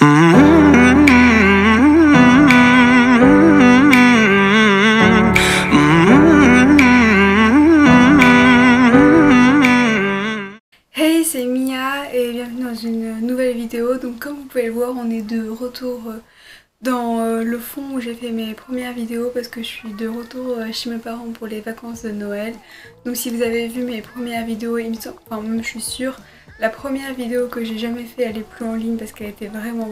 Hey, c'est Mia et bienvenue dans une nouvelle vidéo. Donc comme vous pouvez le voir, on est de retour dans le fond où j'ai fait mes premières vidéos parce que je suis de retour chez mes parents pour les vacances de Noël. Donc si vous avez vu mes premières vidéos, enfin même je suis sûre, la première vidéo que j'ai jamais fait elle est plus en ligne parce qu'elle était vraiment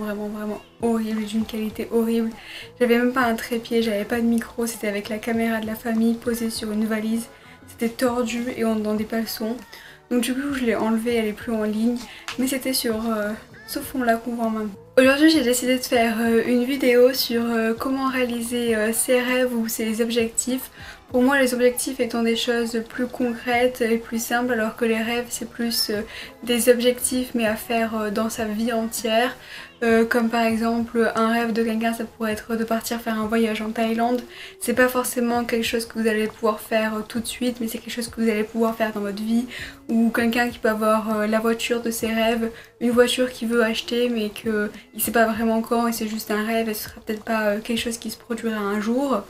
horrible, d'une qualité horrible. J'avais même pas un trépied, j'avais pas de micro, c'était avec la caméra de la famille posée sur une valise. C'était tordu et on n'entendait pas le son. Donc du coup je l'ai enlevée, elle est plus en ligne, mais c'était sur ce fond là qu'on voit maintenant. Aujourd'hui j'ai décidé de faire une vidéo sur comment réaliser ses rêves ou ses objectifs. Pour moi les objectifs étant des choses plus concrètes et plus simples, alors que les rêves c'est plus des objectifs mais à faire dans sa vie entière. Comme par exemple un rêve de quelqu'un ça pourrait être de partir faire un voyage en Thaïlande. C'est pas forcément quelque chose que vous allez pouvoir faire tout de suite, mais c'est quelque chose que vous allez pouvoir faire dans votre vie. Ou quelqu'un qui peut avoir la voiture de ses rêves, une voiture qu'il veut acheter mais qu'il sait pas vraiment quand et c'est juste un rêve et ce sera peut-être pas quelque chose qui se produira un jour.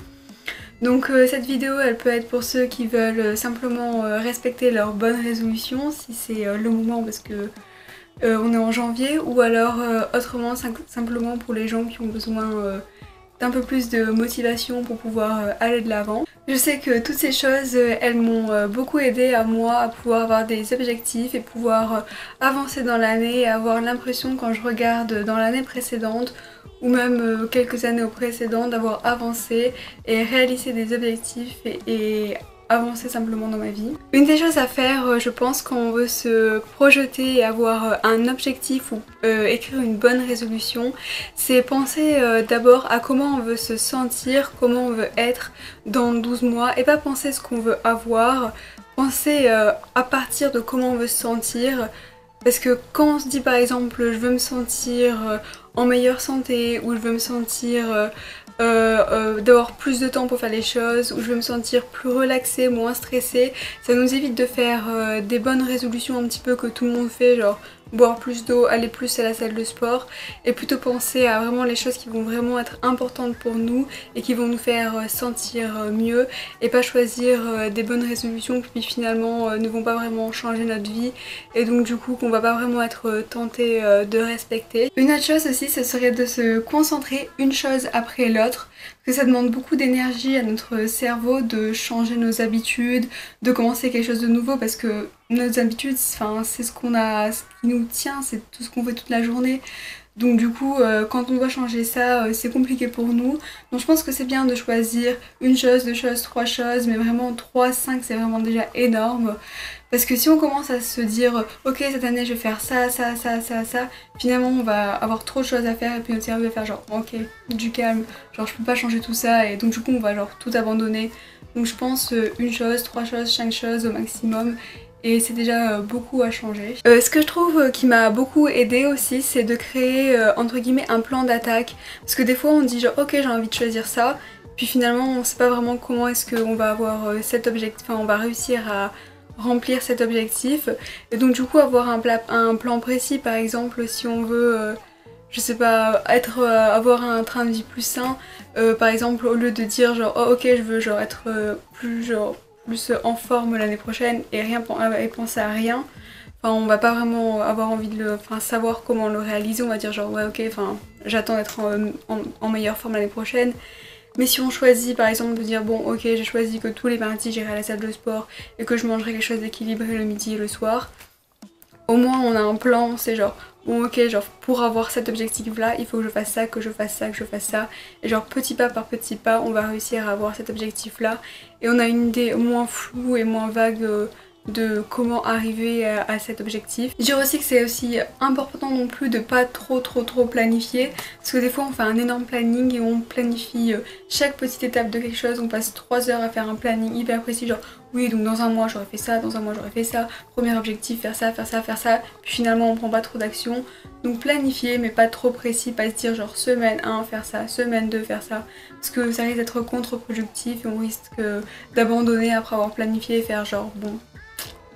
Donc cette vidéo elle peut être pour ceux qui veulent simplement respecter leurs bonnes résolutions si c'est le moment parce que on est en janvier, ou alors autrement simplement pour les gens qui ont besoin d'un peu plus de motivation pour pouvoir aller de l'avant. Je sais que toutes ces choses elles m'ont beaucoup aidé à moi à pouvoir avoir des objectifs et pouvoir avancer dans l'année et avoir l'impression quand je regarde dans l'année précédente ou même quelques années précédentes d'avoir avancé et réalisé des objectifs et avancer simplement dans ma vie. Une des choses à faire je pense quand on veut se projeter et avoir un objectif ou écrire une bonne résolution, c'est penser d'abord à comment on veut se sentir, comment on veut être dans 12 mois et pas penser ce qu'on veut avoir, penser à partir de comment on veut se sentir. Parce que quand on se dit par exemple je veux me sentir en meilleure santé ou je veux me sentir d'avoir plus de temps pour faire les choses, ou je veux me sentir plus relaxée, moins stressée, ça nous évite de faire des bonnes résolutions un petit peu que tout le monde fait, genre boire plus d'eau, aller plus à la salle de sport, et plutôt penser à vraiment les choses qui vont vraiment être importantes pour nous et qui vont nous faire sentir mieux, et pas choisir des bonnes résolutions qui puis finalement ne vont pas vraiment changer notre vie et donc du coup qu'on va pas vraiment être tenté de respecter. Une autre chose aussi ce serait de se concentrer une chose après l'autre, parce que ça demande beaucoup d'énergie à notre cerveau de changer nos habitudes, de commencer quelque chose de nouveau, parce que nos habitudes, enfin, c'est ce qu'on a, ce qui nous tient, c'est tout ce qu'on fait toute la journée. Donc du coup, quand on doit changer ça, c'est compliqué pour nous. Donc je pense que c'est bien de choisir une chose, deux choses, trois choses, mais vraiment 3, 5 c'est vraiment déjà énorme. Parce que si on commence à se dire ok cette année je vais faire ça, finalement on va avoir trop de choses à faire et puis notre cerveau va faire genre ok du calme, genre je peux pas changer tout ça et donc du coup on va genre tout abandonner. Donc je pense une chose, trois choses, 5 choses au maximum. Et c'est déjà beaucoup à changer. Ce que je trouve qui m'a beaucoup aidé aussi, c'est de créer entre guillemets un plan d'attaque. Parce que des fois on dit genre ok j'ai envie de choisir ça, puis finalement on sait pas vraiment comment est-ce qu'on va avoir cet objectif, enfin on va réussir à remplir cet objectif. Et donc du coup avoir un plan précis, par exemple si on veut je sais pas, avoir un train de vie plus sain, par exemple au lieu de dire genre oh ok je veux genre être plus en forme l'année prochaine et penser à rien, enfin on va pas vraiment avoir envie de savoir comment le réaliser, on va dire genre ouais ok enfin j'attends d'être en meilleure forme l'année prochaine. Mais si on choisit par exemple de dire bon ok j'ai choisi que tous les mardis j'irai à la salle de sport et que je mangerai quelque chose d'équilibré le midi et le soir, au moins on a un plan, c'est genre bon ok genre pour avoir cet objectif là il faut que je fasse ça, que je fasse ça, que je fasse ça, et genre petit pas par petit pas on va réussir à avoir cet objectif là et on a une idée moins floue et moins vague de comment arriver à cet objectif. Je dirais aussi que c'est aussi important non plus de pas trop planifier, parce que des fois on fait un énorme planning et on planifie chaque petite étape de quelque chose, on passe 3 heures à faire un planning hyper précis genre oui donc dans un mois j'aurais fait ça, dans un mois j'aurais fait ça, premier objectif faire ça, faire ça, faire ça, puis finalement on prend pas trop d'action. Donc planifier mais pas trop précis, pas se dire genre semaine 1 faire ça, semaine 2 faire ça, parce que ça risque d'être contre-productif et on risque d'abandonner après avoir planifié et faire genre bon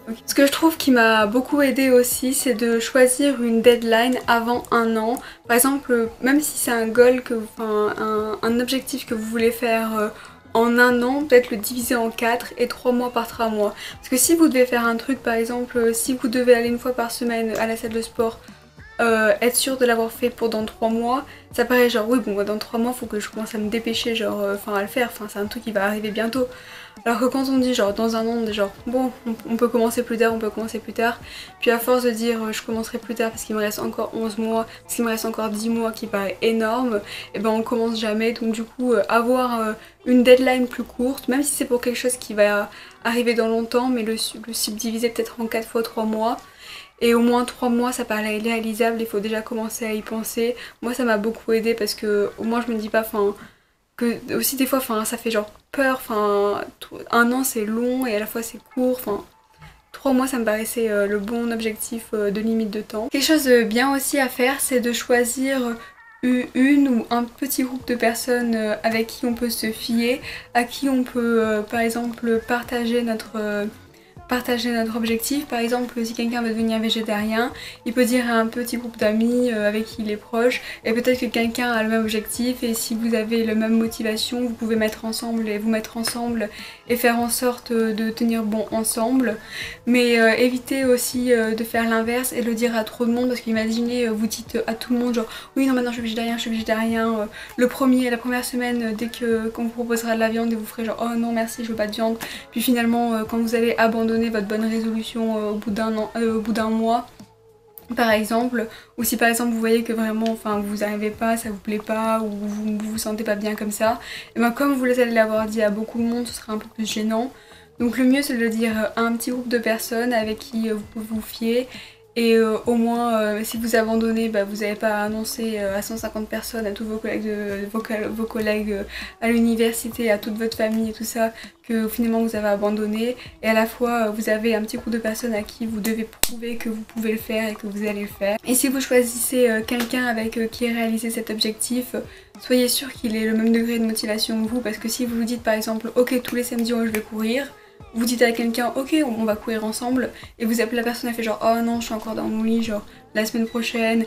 Okay. Ce que je trouve qui m'a beaucoup aidé aussi, c'est de choisir une deadline avant un an. Par exemple, même si c'est un goal, un objectif que vous voulez faire en un an, peut-être le diviser en 4 et 3 mois par 3 mois. Parce que si vous devez faire un truc, par exemple, si vous devez aller une fois par semaine à la salle de sport, être sûr de l'avoir fait pour dans 3 mois, ça paraît genre oui bon dans 3 mois faut que je commence à me dépêcher genre à le faire, c'est un truc qui va arriver bientôt. Alors que quand on dit genre dans un an, genre bon on peut commencer plus tard, on peut commencer plus tard, puis à force de dire je commencerai plus tard parce qu'il me reste encore 11 mois, parce qu'il me reste encore 10 mois qui paraît énorme, et ben on commence jamais. Donc du coup avoir une deadline plus courte, même si c'est pour quelque chose qui va arriver dans longtemps, mais le subdiviser peut-être en 4 fois 3 mois. Et au moins 3 mois ça paraît réalisable, il faut déjà commencer à y penser. Moi ça m'a beaucoup aidé parce que au moins je me dis pas, que aussi des fois ça fait genre peur, un an c'est long et à la fois c'est court, 3 mois ça me paraissait le bon objectif de limite de temps. Quelque chose de bien aussi à faire, c'est de choisir une ou un petit groupe de personnes avec qui on peut se fier, à qui on peut par exemple partager notre objectif. Par exemple, si quelqu'un veut devenir végétarien, il peut dire à un petit groupe d'amis avec qui il est proche, et peut-être que quelqu'un a le même objectif, et si vous avez la même motivation, vous pouvez vous mettre ensemble et faire en sorte de tenir bon ensemble. Mais évitez aussi de faire l'inverse et de le dire à trop de monde, parce qu'imaginez vous dites à tout le monde genre oui non maintenant je suis végétarien, la première semaine dès qu'on vous proposera de la viande, et vous ferez genre oh non merci je veux pas de viande, puis finalement quand vous allez abandonner votre bonne résolution au bout d'un mois par exemple, ou si par exemple vous voyez que vraiment vous arrivez pas, ça vous plaît pas, ou vous sentez pas bien comme ça, et ben comme vous allez l'avoir dit à beaucoup de monde, ce sera un peu plus gênant. Donc le mieux c'est de le dire à un petit groupe de personnes avec qui vous pouvez vous fier. Et au moins, si vous abandonnez, vous n'avez pas annoncé à 150 personnes, à tous vos collègues, à l'université, à toute votre famille et tout ça, que finalement vous avez abandonné. Et à la fois, vous avez un petit groupe de personnes à qui vous devez prouver que vous pouvez le faire et que vous allez le faire. Et si vous choisissez quelqu'un avec qui réaliser cet objectif, soyez sûr qu'il ait le même degré de motivation que vous. Parce que si vous vous dites par exemple, ok tous les samedis je vais courir, vous dites à quelqu'un ok on va courir ensemble, et vous appelez la personne, elle fait genre oh non je suis encore dans mon lit genre la semaine prochaine,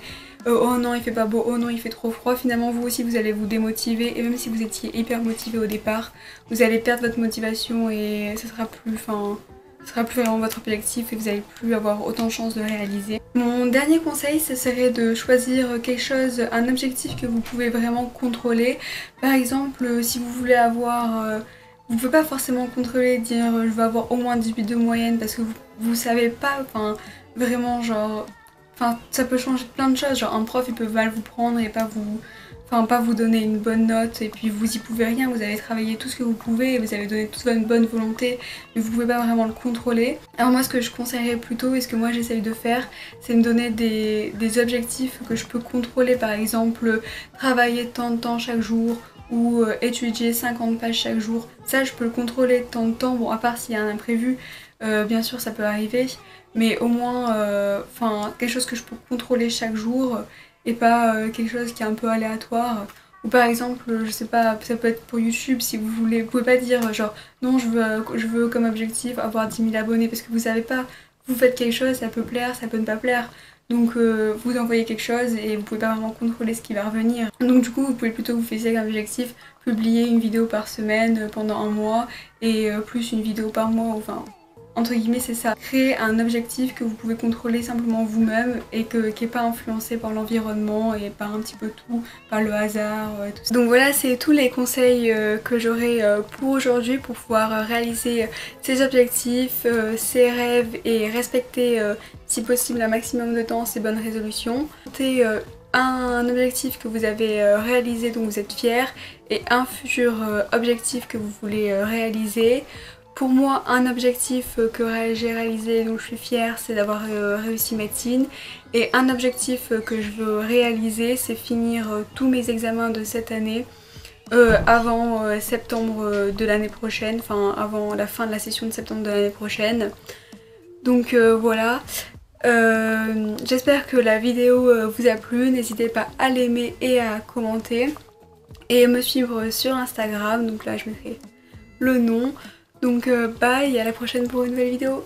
oh non il fait pas beau, oh non il fait trop froid, finalement vous aussi vous allez vous démotiver, et même si vous étiez hyper motivé au départ, vous allez perdre votre motivation et ce sera plus vraiment votre objectif et vous allez plus avoir autant de chances de le réaliser. Mon dernier conseil, ce serait de choisir quelque chose, un objectif que vous pouvez vraiment contrôler. Par exemple si vous voulez avoir vous ne pouvez pas forcément contrôler, dire je veux avoir au moins 18 de moyenne, parce que vous savez pas, vraiment genre, ça peut changer plein de choses, genre un prof il peut mal vous prendre et pas vous donner une bonne note, et puis vous y pouvez rien, vous avez travaillé tout ce que vous pouvez, vous avez donné toute votre bonne volonté, mais vous pouvez pas vraiment le contrôler. Alors moi ce que je conseillerais plutôt, et ce que moi j'essaye de faire, c'est me donner des objectifs que je peux contrôler, par exemple travailler tant de temps chaque jour, ou étudier 50 pages chaque jour. Ça je peux le contrôler tant de temps, bon à part s'il y a un imprévu, bien sûr ça peut arriver, mais au moins quelque chose que je peux contrôler chaque jour, et pas quelque chose qui est un peu aléatoire. Ou par exemple, je sais pas, ça peut être pour YouTube, si vous voulez, vous pouvez pas dire genre non je veux comme objectif avoir 10 000 abonnés, parce que vous savez pas, vous faites quelque chose, ça peut plaire, ça peut ne pas plaire. Donc vous envoyez quelque chose et vous pouvez pas vraiment contrôler ce qui va revenir. Donc du coup vous pouvez plutôt vous fixer comme objectif publier une vidéo par semaine pendant un mois, et plus une vidéo par mois, entre guillemets c'est ça. Créer un objectif que vous pouvez contrôler simplement vous-même, et qui n'est pas influencé par l'environnement et par un petit peu tout, par le hasard et tout ça. Donc voilà, c'est tous les conseils que j'aurai pour aujourd'hui pour pouvoir réaliser ses objectifs, ses rêves, et respecter si possible un maximum de temps ses bonnes résolutions. Un objectif que vous avez réalisé dont vous êtes fier, et un futur objectif que vous voulez réaliser. Pour moi, un objectif que j'ai réalisé dont je suis fière, c'est d'avoir réussi médecine, et un objectif que je veux réaliser, c'est finir tous mes examens de cette année avant septembre de l'année prochaine, avant la fin de la session de septembre de l'année prochaine. Donc voilà. J'espère que la vidéo vous a plu, n'hésitez pas à l'aimer et à commenter, et me suivre sur Instagram, donc là je mettrai le nom. Donc bye, à la prochaine pour une nouvelle vidéo.